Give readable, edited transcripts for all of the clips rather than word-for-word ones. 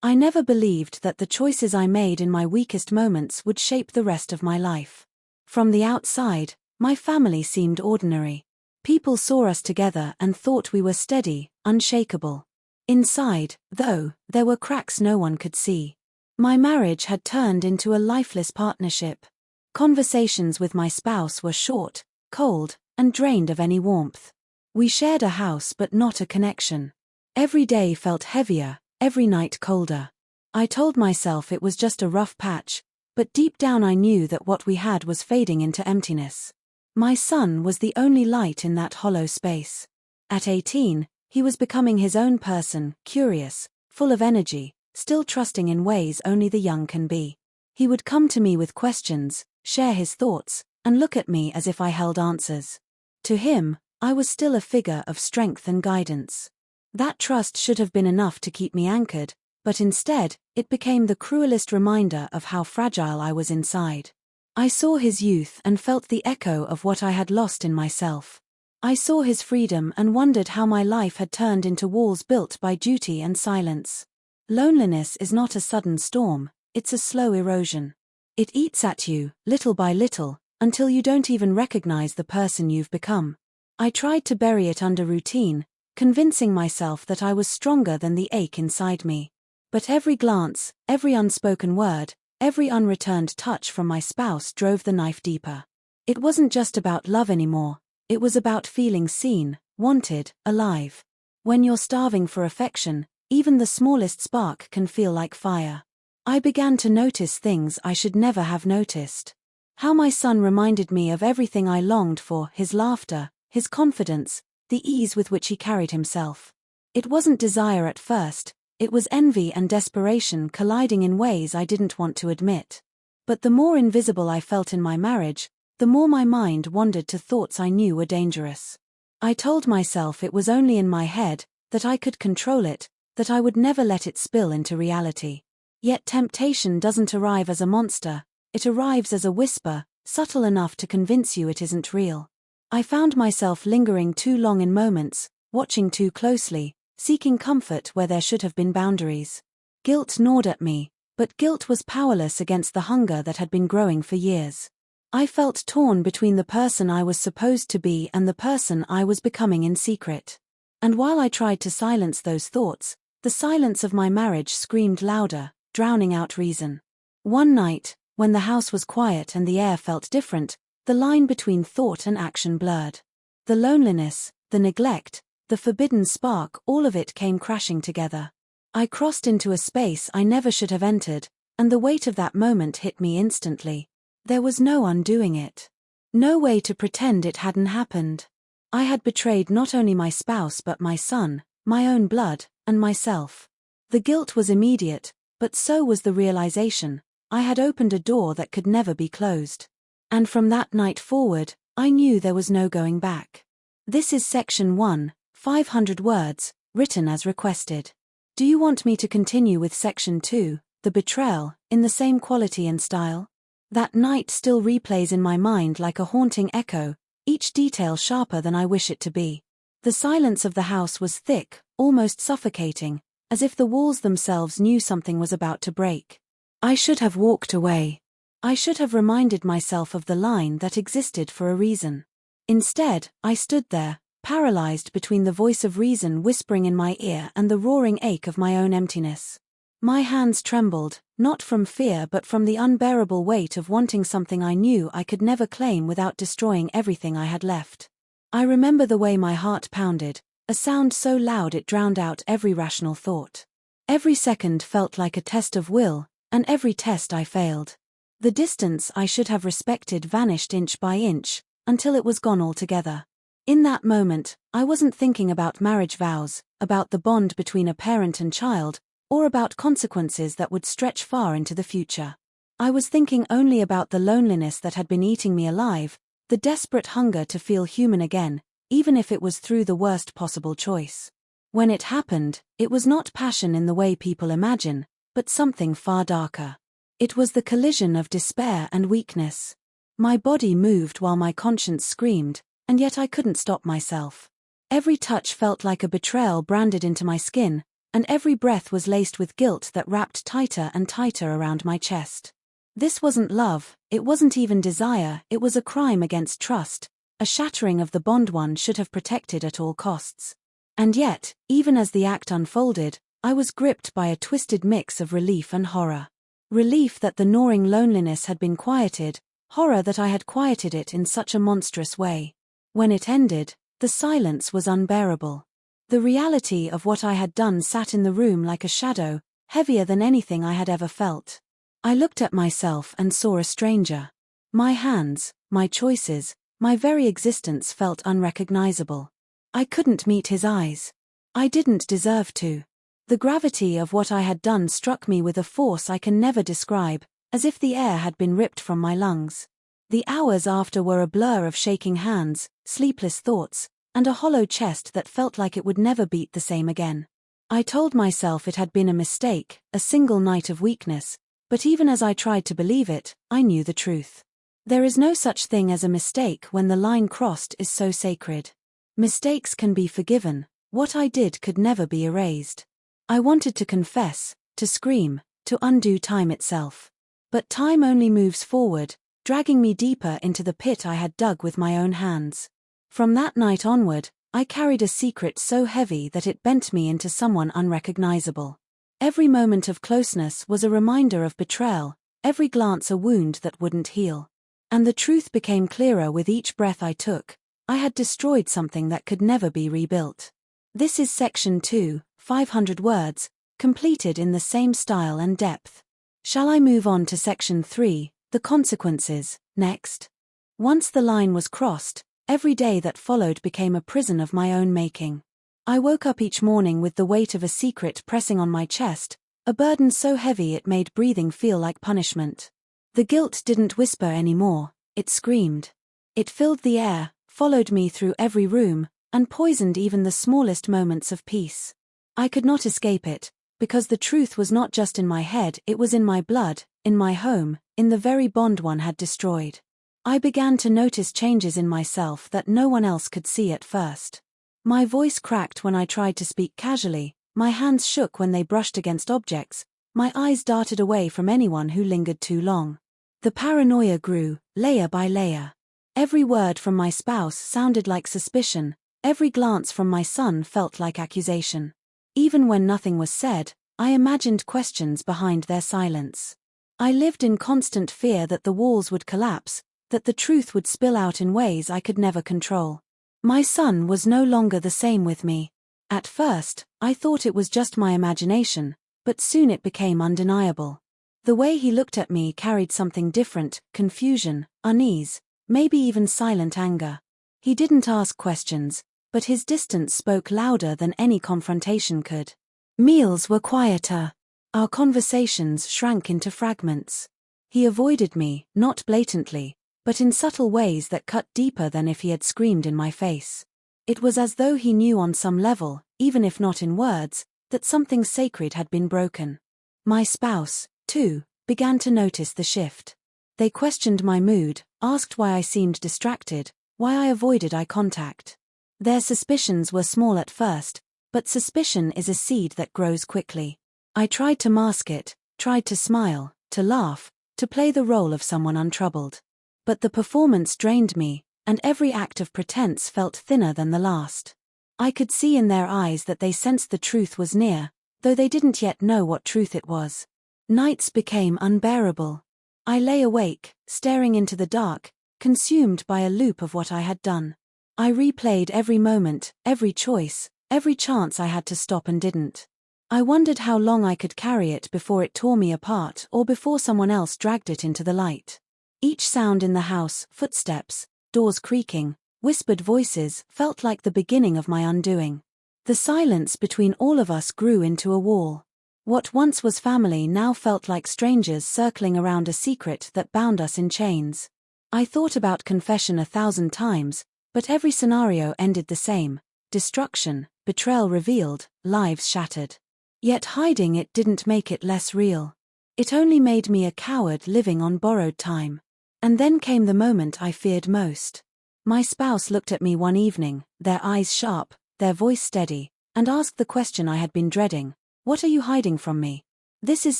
I never believed that the choices I made in my weakest moments would shape the rest of my life. From the outside, my family seemed ordinary. People saw us together and thought we were steady, unshakable. Inside, though, there were cracks no one could see. My marriage had turned into a lifeless partnership. Conversations with my spouse were short, cold, and drained of any warmth. We shared a house but not a connection. Every day felt heavier, every night colder. I told myself it was just a rough patch, but deep down I knew that what we had was fading into emptiness. My son was the only light in that hollow space. At 18, he was becoming his own person, curious, full of energy, still trusting in ways only the young can be. He would come to me with questions, share his thoughts, and look at me as if I held answers. To him, I was still a figure of strength and guidance. That trust should have been enough to keep me anchored, but instead, it became the cruelest reminder of how fragile I was inside. I saw his youth and felt the echo of what I had lost in myself. I saw his freedom and wondered how my life had turned into walls built by duty and silence. Loneliness is not a sudden storm, it's a slow erosion. It eats at you, little by little, until you don't even recognize the person you've become. I tried to bury it under routine, convincing myself that I was stronger than the ache inside me. But every glance, every unspoken word, every unreturned touch from my spouse drove the knife deeper. It wasn't just about love anymore, it was about feeling seen, wanted, alive. When you're starving for affection, even the smallest spark can feel like fire. I began to notice things I should never have noticed. How my son reminded me of everything I longed for: his laughter, his confidence, the ease with which he carried himself. It wasn't desire at first, it was envy and desperation colliding in ways I didn't want to admit. But the more invisible I felt in my marriage, the more my mind wandered to thoughts I knew were dangerous. I told myself it was only in my head, that I could control it, that I would never let it spill into reality. Yet temptation doesn't arrive as a monster, it arrives as a whisper, subtle enough to convince you it isn't real. I found myself lingering too long in moments, watching too closely, seeking comfort where there should have been boundaries. Guilt gnawed at me, but guilt was powerless against the hunger that had been growing for years. I felt torn between the person I was supposed to be and the person I was becoming in secret. And while I tried to silence those thoughts, the silence of my marriage screamed louder, drowning out reason. One night, when the house was quiet and the air felt different, the line between thought and action blurred. The loneliness, the neglect, the forbidden spark, all of it came crashing together. I crossed into a space I never should have entered, and the weight of that moment hit me instantly. There was no undoing it. No way to pretend it hadn't happened. I had betrayed not only my spouse but my son, my own blood, and myself. The guilt was immediate, but so was the realization: I had opened a door that could never be closed. And from that night forward, I knew there was no going back. This is section 1, 500 words, written as requested. Do you want me to continue with section 2, the betrayal, in the same quality and style? That night still replays in my mind like a haunting echo, each detail sharper than I wish it to be. The silence of the house was thick, almost suffocating, as if the walls themselves knew something was about to break. I should have walked away. I should have reminded myself of the line that existed for a reason. Instead, I stood there, paralyzed between the voice of reason whispering in my ear and the roaring ache of my own emptiness. My hands trembled, not from fear but from the unbearable weight of wanting something I knew I could never claim without destroying everything I had left. I remember the way my heart pounded, a sound so loud it drowned out every rational thought. Every second felt like a test of will, and every test I failed. The distance I should have respected vanished inch by inch, until it was gone altogether. In that moment, I wasn't thinking about marriage vows, about the bond between a parent and child, or about consequences that would stretch far into the future. I was thinking only about the loneliness that had been eating me alive, the desperate hunger to feel human again, even if it was through the worst possible choice. When it happened, it was not passion in the way people imagine, but something far darker. It was the collision of despair and weakness. My body moved while my conscience screamed, and yet I couldn't stop myself. Every touch felt like a betrayal branded into my skin, and every breath was laced with guilt that wrapped tighter and tighter around my chest. This wasn't love, it wasn't even desire, it was a crime against trust, a shattering of the bond one should have protected at all costs. And yet, even as the act unfolded, I was gripped by a twisted mix of relief and horror. Relief that the gnawing loneliness had been quieted, horror that I had quieted it in such a monstrous way. When it ended, the silence was unbearable. The reality of what I had done sat in the room like a shadow, heavier than anything I had ever felt. I looked at myself and saw a stranger. My hands, my choices, my very existence felt unrecognizable. I couldn't meet his eyes. I didn't deserve to. The gravity of what I had done struck me with a force I can never describe, as if the air had been ripped from my lungs. The hours after were a blur of shaking hands, sleepless thoughts, and a hollow chest that felt like it would never beat the same again. I told myself it had been a mistake, a single night of weakness, but even as I tried to believe it, I knew the truth. There is no such thing as a mistake when the line crossed is so sacred. Mistakes can be forgiven, what I did could never be erased. I wanted to confess, to scream, to undo time itself. But time only moves forward, dragging me deeper into the pit I had dug with my own hands. From that night onward, I carried a secret so heavy that it bent me into someone unrecognizable. Every moment of closeness was a reminder of betrayal, every glance a wound that wouldn't heal. And the truth became clearer with each breath I took. I had destroyed something that could never be rebuilt. This is section 2, 500 words, completed in the same style and depth. Shall I move on to section 3, the consequences, next? Once the line was crossed, every day that followed became a prison of my own making. I woke up each morning with the weight of a secret pressing on my chest, a burden so heavy it made breathing feel like punishment. The guilt didn't whisper anymore, it screamed. It filled the air, followed me through every room, and poisoned even the smallest moments of peace. I could not escape it, because the truth was not just in my head, it was in my blood, in my home, in the very bond one had destroyed. I began to notice changes in myself that no one else could see at first. My voice cracked when I tried to speak casually, my hands shook when they brushed against objects, my eyes darted away from anyone who lingered too long. The paranoia grew, layer by layer. Every word from my spouse sounded like suspicion, every glance from my son felt like accusation. Even when nothing was said, I imagined questions behind their silence. I lived in constant fear that the walls would collapse, that the truth would spill out in ways I could never control. My son was no longer the same with me. At first, I thought it was just my imagination, but soon it became undeniable. The way he looked at me carried something different, confusion, unease, maybe even silent anger. He didn't ask questions, but his distance spoke louder than any confrontation could. Meals were quieter. Our conversations shrank into fragments. He avoided me, not blatantly, but in subtle ways that cut deeper than if he had screamed in my face. It was as though he knew on some level, even if not in words, that something sacred had been broken. My spouse, too, began to notice the shift. They questioned my mood, asked why I seemed distracted, why I avoided eye contact. Their suspicions were small at first, but suspicion is a seed that grows quickly. I tried to mask it, tried to smile, to laugh, to play the role of someone untroubled. But the performance drained me, and every act of pretense felt thinner than the last. I could see in their eyes that they sensed the truth was near, though they didn't yet know what truth it was. Nights became unbearable. I lay awake, staring into the dark, consumed by a loop of what I had done. I replayed every moment, every choice, every chance I had to stop and didn't. I wondered how long I could carry it before it tore me apart or before someone else dragged it into the light. Each sound in the house, footsteps, doors creaking, whispered voices, felt like the beginning of my undoing. The silence between all of us grew into a wall. What once was family now felt like strangers circling around a secret that bound us in chains. I thought about confession 1,000 times, but every scenario ended the same: destruction, betrayal revealed, lives shattered. Yet hiding it didn't make it less real. It only made me a coward living on borrowed time. And then came the moment I feared most. My spouse looked at me one evening, their eyes sharp, their voice steady, and asked the question I had been dreading: What are you hiding from me? This is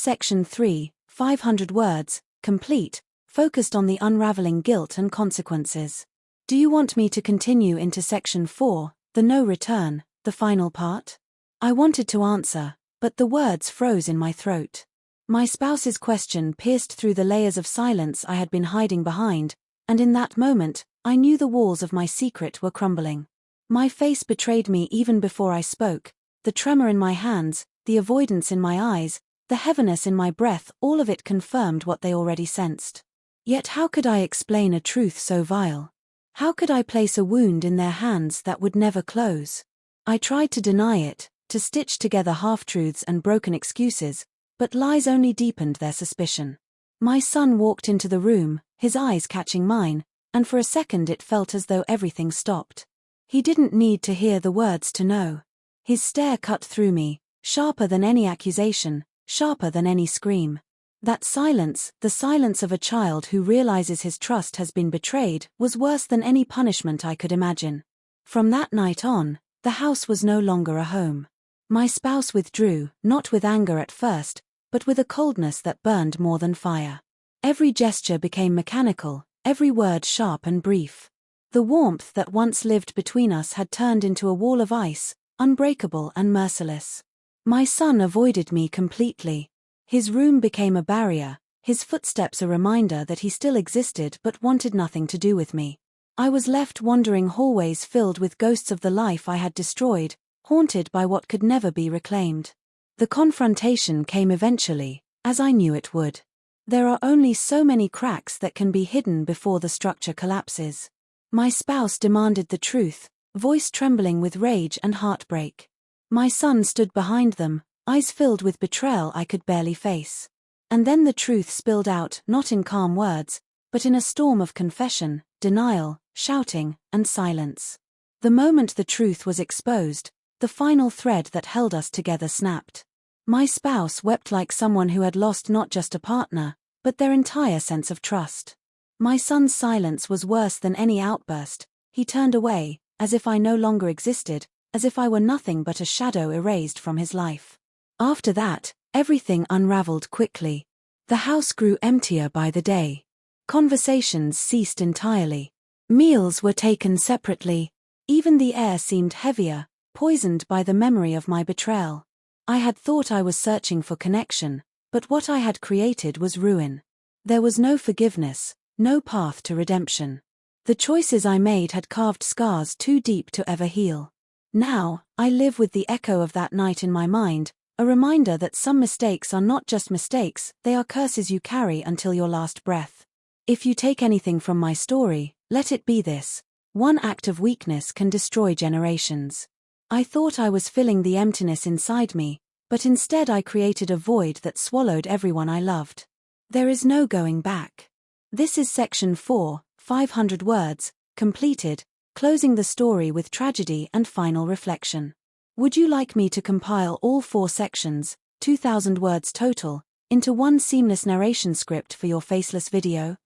section 3, 500 words, complete, focused on the unraveling guilt and consequences. Do you want me to continue into section 4, the no return, the final part? I wanted to answer, but the words froze in my throat. My spouse's question pierced through the layers of silence I had been hiding behind, and in that moment, I knew the walls of my secret were crumbling. My face betrayed me even before I spoke, the tremor in my hands, the avoidance in my eyes, the heaviness in my breath, all of it confirmed what they already sensed. Yet how could I explain a truth so vile? How could I place a wound in their hands that would never close? I tried to deny it, to stitch together half-truths and broken excuses, but lies only deepened their suspicion. My son walked into the room, his eyes catching mine, and for a second it felt as though everything stopped. He didn't need to hear the words to know. His stare cut through me, sharper than any accusation, sharper than any scream. That silence, the silence of a child who realizes his trust has been betrayed, was worse than any punishment I could imagine. From that night on, the house was no longer a home. My spouse withdrew, not with anger at first, but with a coldness that burned more than fire. Every gesture became mechanical, every word sharp and brief. The warmth that once lived between us had turned into a wall of ice, unbreakable and merciless. My son avoided me completely. His room became a barrier, his footsteps a reminder that he still existed but wanted nothing to do with me. I was left wandering hallways filled with ghosts of the life I had destroyed, haunted by what could never be reclaimed. The confrontation came eventually, as I knew it would. There are only so many cracks that can be hidden before the structure collapses. My spouse demanded the truth, voice trembling with rage and heartbreak. My son stood behind them, eyes filled with betrayal I could barely face. And then the truth spilled out, not in calm words, but in a storm of confession, denial, shouting, and silence. The moment the truth was exposed, the final thread that held us together snapped. My spouse wept like someone who had lost not just a partner, but their entire sense of trust. My son's silence was worse than any outburst. He turned away, as if I no longer existed, as if I were nothing but a shadow erased from his life. After that, everything unraveled quickly. The house grew emptier by the day. Conversations ceased entirely. Meals were taken separately. Even the air seemed heavier, poisoned by the memory of my betrayal. I had thought I was searching for connection, but what I had created was ruin. There was no forgiveness, no path to redemption. The choices I made had carved scars too deep to ever heal. Now, I live with the echo of that night in my mind, a reminder that some mistakes are not just mistakes, they are curses you carry until your last breath. If you take anything from my story, let it be this: one act of weakness can destroy generations. I thought I was filling the emptiness inside me, but instead I created a void that swallowed everyone I loved. There is no going back. This is section 4, 500 words, completed, closing the story with tragedy and final reflection. Would you like me to compile all 4 sections, 2,000 words total, into one seamless narration script for your faceless video?